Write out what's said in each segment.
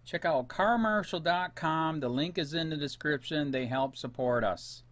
Check out carmarshal.com. The link is in the description. They help support us.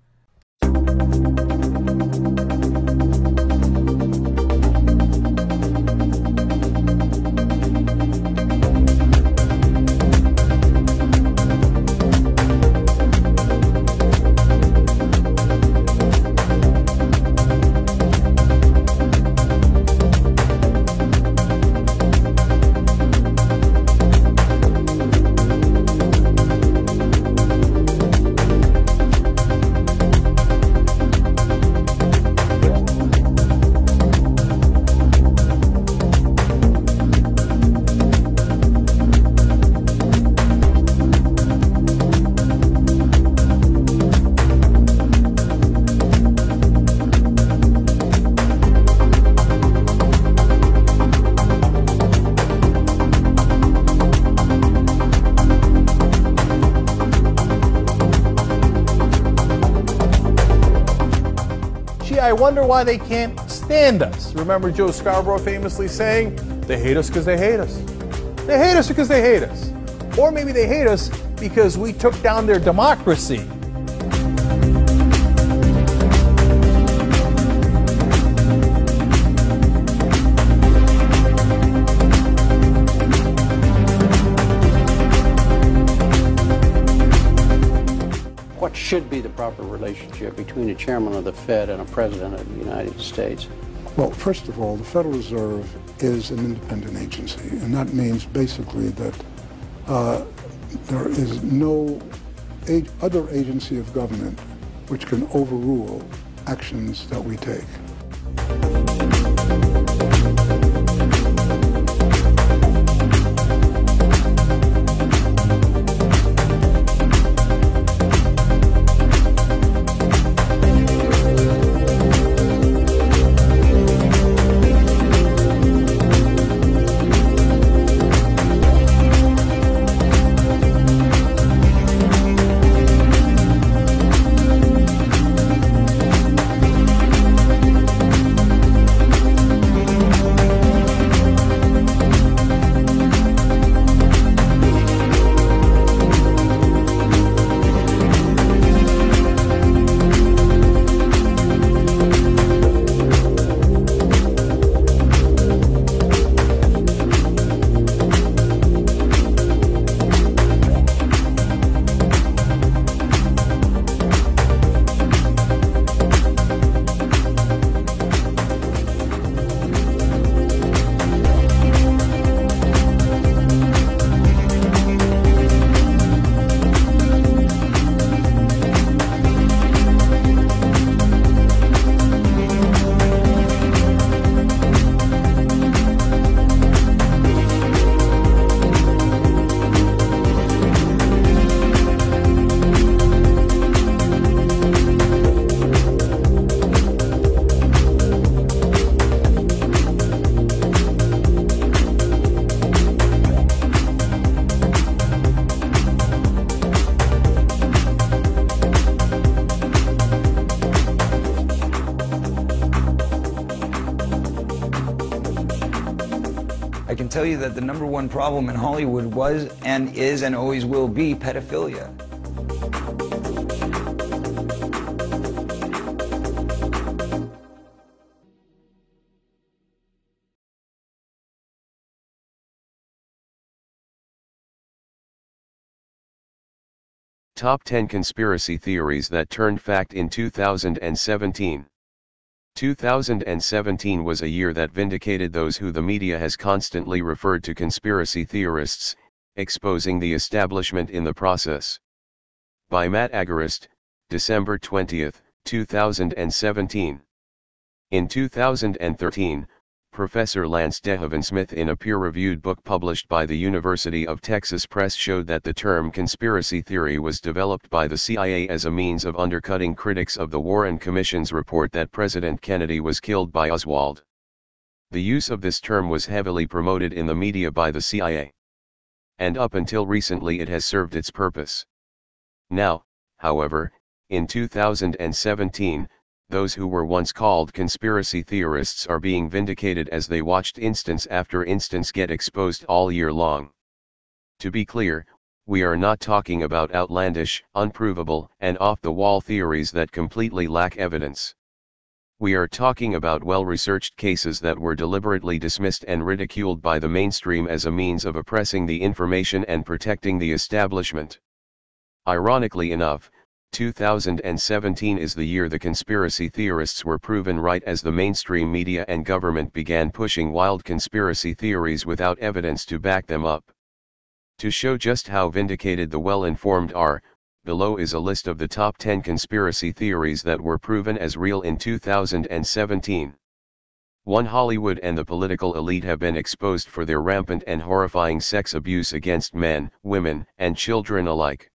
I wonder why they can't stand us. Remember Joe Scarborough famously saying, they hate us because they hate us. They hate us because they hate us. Or maybe they hate us because we took down their democracy. What should be the proper relationship between a chairman of the Fed and a president of the United States? Well, first of all, the Federal Reserve is an independent agency, and that means basically that there is no other agency of government which can overrule actions that we take. I can tell you that the #1 problem in Hollywood was and is and always will be pedophilia. Top 10 Conspiracy Theories That Turned Fact in 2017. 2017 was a year that vindicated those who the media has constantly referred to conspiracy theorists, exposing the establishment in the process. By Matt Agorist, December 20, 2017. In 2013, Professor Lance DeHaven-Smith in a peer-reviewed book published by the University of Texas Press showed that the term conspiracy theory was developed by the CIA as a means of undercutting critics of the Warren Commission's report that President Kennedy was killed by Oswald. The use of this term was heavily promoted in the media by the CIA. And up until recently it has served its purpose. Now, however, in 2017, those who were once called conspiracy theorists are being vindicated as they watched instance after instance get exposed all year long. To be clear, we are not talking about outlandish, unprovable, and off-the-wall theories that completely lack evidence. We are talking about well-researched cases that were deliberately dismissed and ridiculed by the mainstream as a means of oppressing the information and protecting the establishment. Ironically enough, 2017 is the year the conspiracy theorists were proven right as the mainstream media and government began pushing wild conspiracy theories without evidence to back them up. To show just how vindicated the well-informed are, below is a list of the top 10 conspiracy theories that were proven as real in 2017. 1. Hollywood and the political elite have been exposed for their rampant and horrifying sex abuse against men, women, and children alike.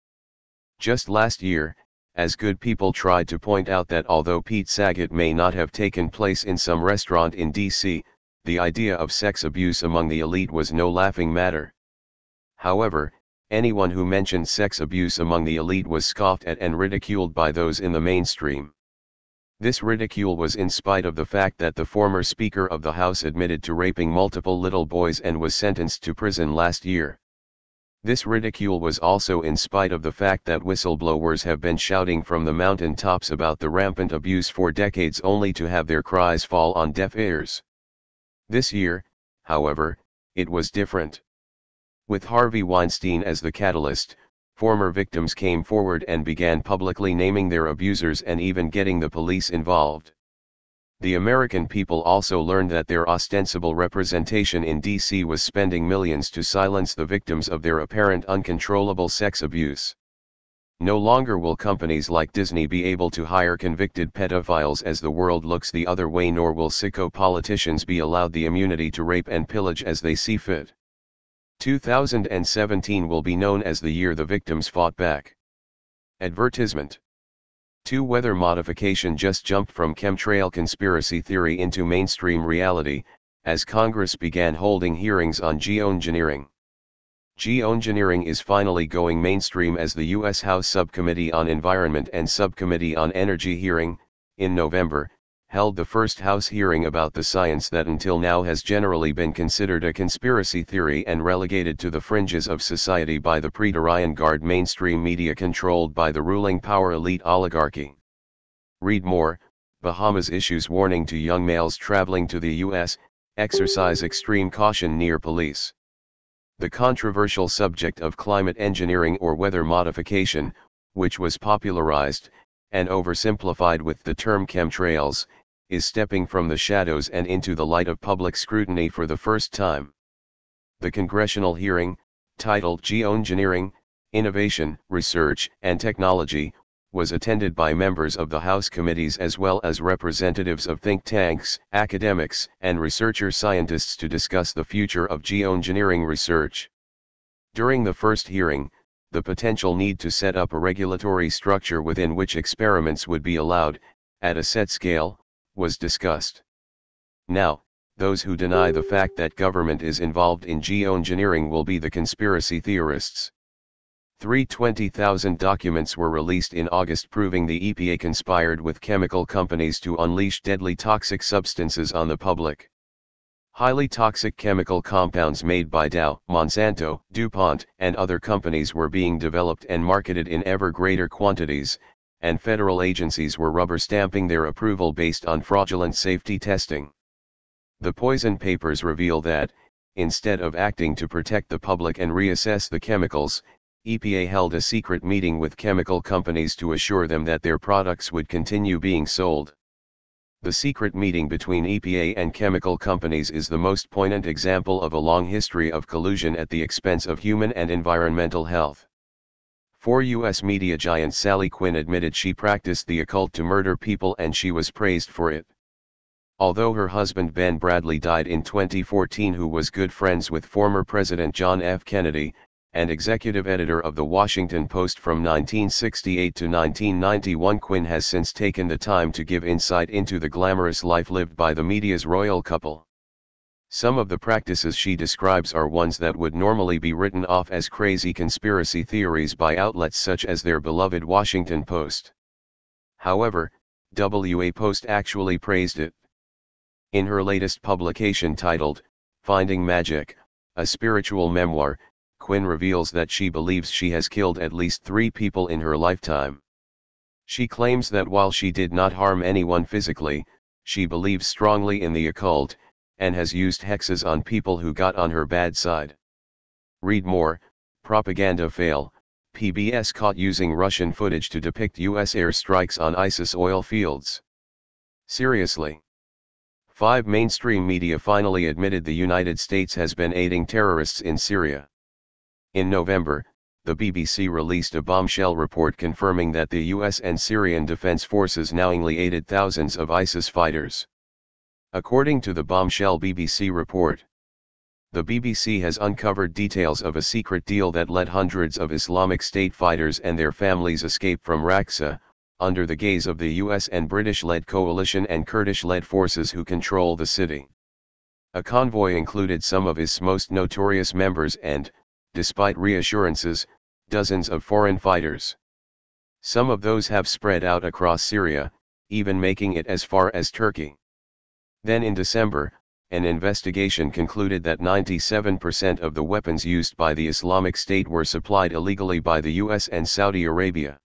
Just last year, as good people tried to point out that although Pete Saget may not have taken place in some restaurant in D.C., the idea of sex abuse among the elite was no laughing matter. However, anyone who mentioned sex abuse among the elite was scoffed at and ridiculed by those in the mainstream. This ridicule was in spite of the fact that the former Speaker of the House admitted to raping multiple little boys and was sentenced to prison last year. This ridicule was also in spite of the fact that whistleblowers have been shouting from the mountaintops about the rampant abuse for decades only to have their cries fall on deaf ears. This year, however, it was different. With Harvey Weinstein as the catalyst, former victims came forward and began publicly naming their abusers and even getting the police involved. The American people also learned that their ostensible representation in D.C. was spending millions to silence the victims of their apparent uncontrollable sex abuse. No longer will companies like Disney be able to hire convicted pedophiles as the world looks the other way, nor will sicko politicians be allowed the immunity to rape and pillage as they see fit. 2017 will be known as the year the victims fought back. Advertisement. 2. Weather modification just jumped from chemtrail conspiracy theory into mainstream reality, as Congress began holding hearings on geoengineering. Geoengineering is finally going mainstream as the U.S. House Subcommittee on Environment and Subcommittee on Energy hearing, in November, held the first House hearing about the science that until now has generally been considered a conspiracy theory and relegated to the fringes of society by the Praetorian Guard mainstream media controlled by the ruling power elite oligarchy. Read more. Bahamas issues warning to young males traveling to the U.S., exercise extreme caution near police. The controversial subject of climate engineering or weather modification, which was popularized, and oversimplified with the term chemtrails, is stepping from the shadows and into the light of public scrutiny for the first time. The congressional hearing, titled Geoengineering, Innovation, Research, and Technology, was attended by members of the House committees as well as representatives of think tanks, academics, and researcher scientists to discuss the future of geoengineering research. During the first hearing, the potential need to set up a regulatory structure within which experiments would be allowed, at a set scale, was discussed. Now, those who deny the fact that government is involved in geoengineering will be the conspiracy theorists. 320,000 documents were released in August proving the EPA conspired with chemical companies to unleash deadly toxic substances on the public. Highly toxic chemical compounds made by Dow, Monsanto, DuPont, and other companies were being developed and marketed in ever greater quantities, and federal agencies were rubber stamping their approval based on fraudulent safety testing. The Poison Papers reveal that, instead of acting to protect the public and reassess the chemicals, EPA held a secret meeting with chemical companies to assure them that their products would continue being sold. The secret meeting between EPA and chemical companies is the most poignant example of a long history of collusion at the expense of human and environmental health. 4 U.S. media giant Sally Quinn admitted she practiced the occult to murder people and she was praised for it. Although her husband Ben Bradley died in 2014, who was good friends with former President John F. Kennedy, and executive editor of The Washington Post from 1968 to 1991, Quinn has since taken the time to give insight into the glamorous life lived by the media's royal couple. Some of the practices she describes are ones that would normally be written off as crazy conspiracy theories by outlets such as their beloved Washington Post. However, WA Post actually praised it. In her latest publication titled, Finding Magic, a spiritual memoir, Quinn reveals that she believes she has killed at least 3 people in her lifetime. She claims that while she did not harm anyone physically, she believes strongly in the occult, and has used hexes on people who got on her bad side. Read more. Propaganda fail. PBS caught using Russian footage to depict U.S. airstrikes on ISIS oil fields. Seriously? 5 mainstream media finally admitted the United States has been aiding terrorists in Syria. In November, the BBC released a bombshell report confirming that the US and Syrian Defense Forces knowingly aided thousands of ISIS fighters. According to the bombshell BBC report, the BBC has uncovered details of a secret deal that let hundreds of Islamic State fighters and their families escape from Raqqa, under the gaze of the US and British-led coalition and Kurdish-led forces who control the city. A convoy included some of ISIS's most notorious members and, despite reassurances, dozens of foreign fighters. Some of those have spread out across Syria, even making it as far as Turkey. Then in December, an investigation concluded that 97% of the weapons used by the Islamic State were supplied illegally by the US and Saudi Arabia.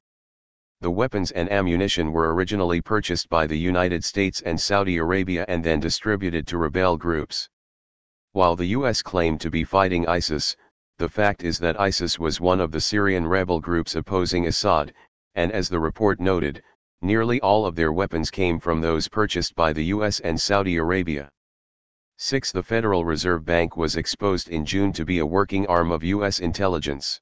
The weapons and ammunition were originally purchased by the United States and Saudi Arabia and then distributed to rebel groups. While the US claimed to be fighting ISIS, the fact is that ISIS was one of the Syrian rebel groups opposing Assad, and as the report noted, nearly all of their weapons came from those purchased by the US and Saudi Arabia. 6. The Federal Reserve Bank was exposed in June to be a working arm of US intelligence.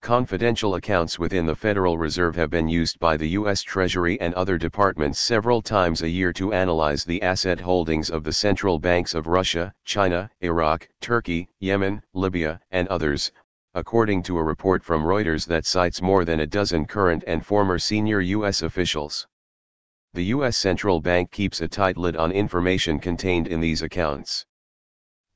Confidential accounts within the Federal Reserve have been used by the U.S. Treasury and other departments several times a year to analyze the asset holdings of the central banks of Russia, China, Iraq, Turkey, Yemen, Libya, and others, according to a report from Reuters that cites more than a dozen current and former senior U.S. officials. The U.S. Central Bank keeps a tight lid on information contained in these accounts.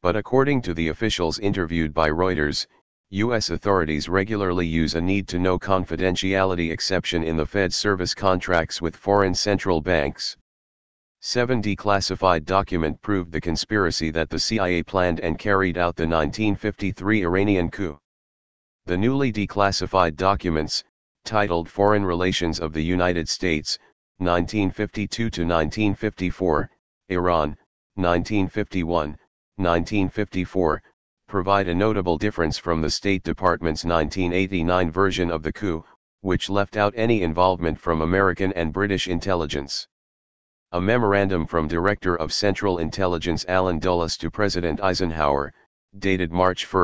But according to the officials interviewed by Reuters, U.S. authorities regularly use a need-to-know confidentiality exception in the Fed service contracts with foreign central banks. 7. Declassified document proved the conspiracy that the CIA planned and carried out the 1953 Iranian coup. The newly declassified documents, titled Foreign Relations of the United States, 1952-1954, Iran, 1951, 1954, provide a notable difference from the State Department's 1989 version of the coup, which left out any involvement from American and British intelligence. A memorandum from Director of Central Intelligence Allen Dulles to President Eisenhower, dated March 1,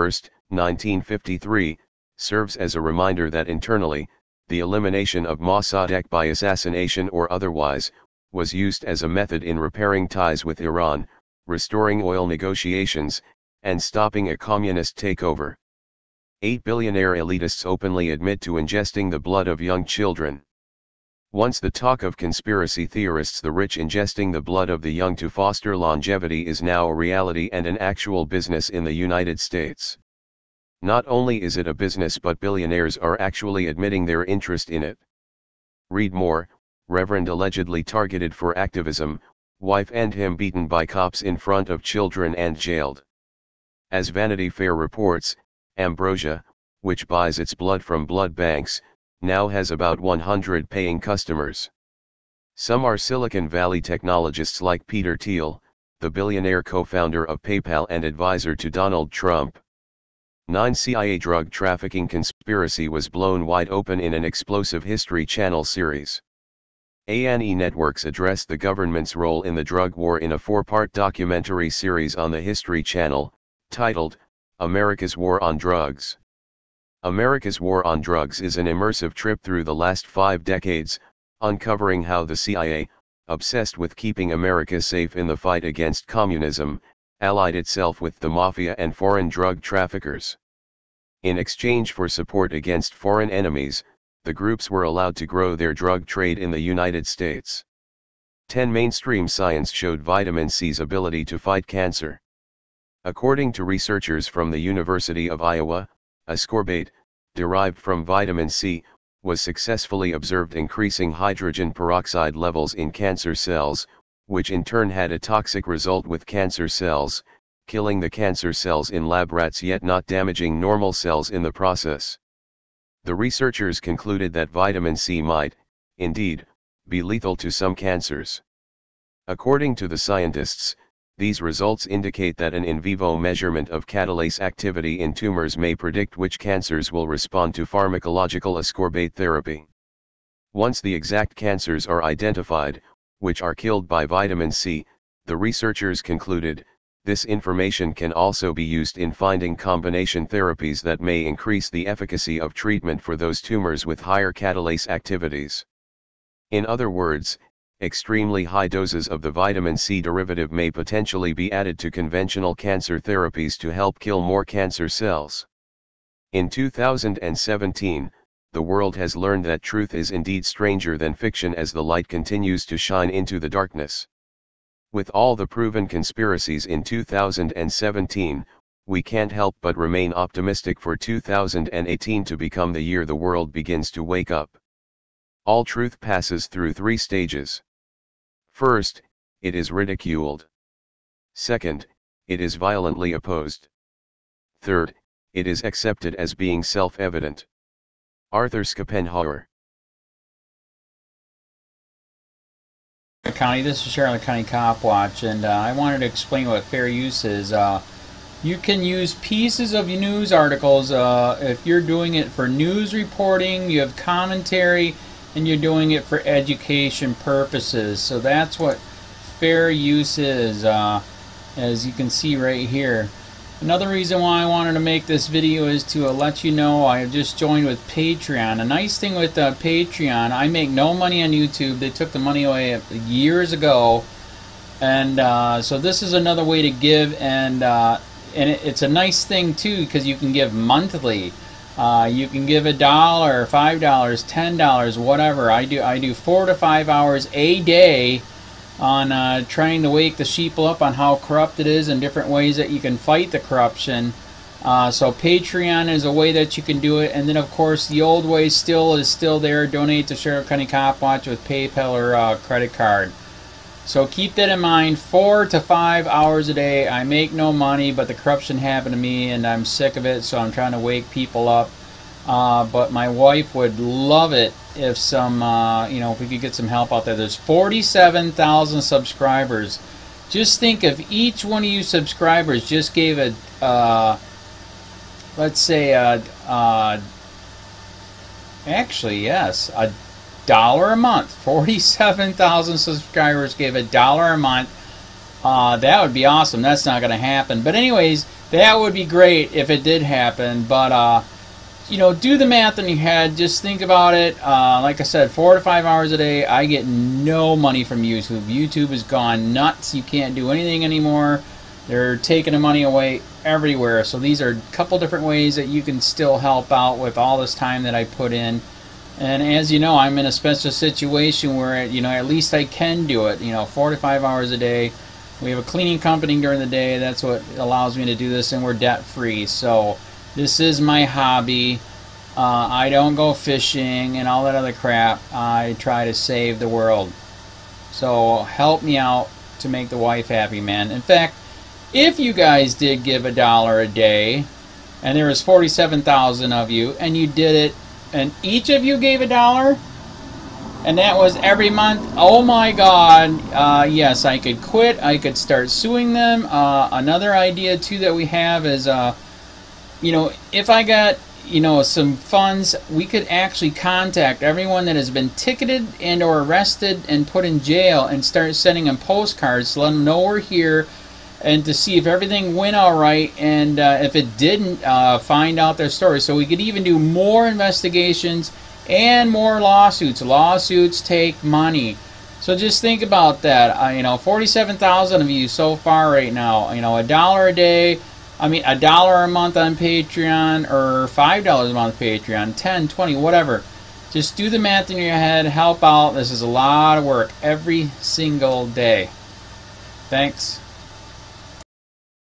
1953, serves as a reminder that internally, the elimination of Mossadegh by assassination or otherwise, was used as a method in repairing ties with Iran, restoring oil negotiations, and stopping a communist takeover. 8. Billionaire elitists openly admit to ingesting the blood of young children. Once the talk of conspiracy theorists the rich ingesting the blood of the young to foster longevity is now a reality and an actual business in the United States. Not only is it a business but billionaires are actually admitting their interest in it. Read more. Reverend allegedly targeted for activism, wife and him beaten by cops in front of children and jailed. As Vanity Fair reports, Ambrosia, which buys its blood from blood banks, now has about 100 paying customers. Some are Silicon Valley technologists like Peter Thiel, the billionaire co-founder of PayPal and advisor to Donald Trump. 9. CIA drug trafficking conspiracy was blown wide open in an explosive History Channel series. A&E Networks addressed the government's role in the drug war in a 4-part documentary series on the History Channel, titled, America's War on Drugs. America's War on Drugs is an immersive trip through the last 5 decades, uncovering how the CIA, obsessed with keeping America safe in the fight against communism, allied itself with the mafia and foreign drug traffickers. In exchange for support against foreign enemies, the groups were allowed to grow their drug trade in the United States. 10. Mainstream science showed vitamin C's ability to fight cancer. According to researchers from the University of Iowa, ascorbate, derived from vitamin C, was successfully observed increasing hydrogen peroxide levels in cancer cells, which in turn had a toxic result with cancer cells, killing the cancer cells in lab rats yet not damaging normal cells in the process. The researchers concluded that vitamin C might, indeed, be lethal to some cancers. According to the scientists, these results indicate that an in vivo measurement of catalase activity in tumors may predict which cancers will respond to pharmacological ascorbate therapy. Once the exact cancers are identified, which are killed by vitamin C, the researchers concluded, this information can also be used in finding combination therapies that may increase the efficacy of treatment for those tumors with higher catalase activities. In other words, extremely high doses of the vitamin C derivative may potentially be added to conventional cancer therapies to help kill more cancer cells. In 2017, the world has learned that truth is indeed stranger than fiction as the light continues to shine into the darkness. With all the proven conspiracies in 2017, we can't help but remain optimistic for 2018 to become the year the world begins to wake up. All truth passes through 3 stages. First, it is ridiculed. Second, it is violently opposed. Third, it is accepted as being self-evident. Arthur Schopenhauer. County, this is Charlotte County COPWATCH, and I wanted to explain what fair use is. You can use pieces of news articles if you're doing it for news reporting, you have commentary, and you're doing it for education purposes. So that's what fair use is, as you can see right here. Another reason why I wanted to make this video is to let you know I have just joined with Patreon. A nice thing with Patreon, I make no money on YouTube. They took the money away years ago, and so this is another way to give, and it's a nice thing too because you can give monthly. You can give $1, $5, $10, whatever. I do 4 to 5 hours a day on trying to wake the sheeple up on how corrupt it is and different ways that you can fight the corruption. So Patreon is a way that you can do it, and then of course the old way is still there. Donate to Charlotte County COPWATCH with PayPal or credit card. So keep that in mind. 4 to 5 hours a day. I make no money, but the corruption happened to me and I'm sick of it, so I'm trying to wake people up. But my wife would love it if if we could get some help out there. There's 47,000 subscribers. Just think if each one of you subscribers just gave let's say actually yes, $1 a month. 47,000 subscribers gave $1 a month. That would be awesome. That's not going to happen. But anyways, that would be great if it did happen. But do the math in your head. Just think about it. Like I said, 4 to 5 hours a day. I get no money from YouTube. YouTube has gone nuts. You can't do anything anymore. They're taking the money away everywhere. So these are a couple different ways that you can still help out with all this time that I put in. And as you know, I'm in a special situation where, at least I can do it. 4 to 5 hours a day. We have a cleaning company during the day. That's what allows me to do this, and we're debt free. So this is my hobby. I don't go fishing and all that other crap. I try to save the world. So help me out to make the wife happy, man. In fact, if you guys did give $1 a day, and there was 47,000 of you, and you did it, and each of you gave $1, and that was every month, oh my God, yes, I could quit. I could start suing them. Another idea too that we have is, if I got, some funds, we could actually contact everyone that has been ticketed and or arrested and put in jail and start sending them postcards to let them know we're here, and to see if everything went all right, and if it didn't, find out their story. So we could even do more investigations and more lawsuits. Lawsuits take money. So just think about that. 47,000 of you so far right now. $1 a day. $1 a month on Patreon, or $5 a month Patreon, 10, 20, whatever. Just do the math in your head. Help out. This is a lot of work every single day. Thanks.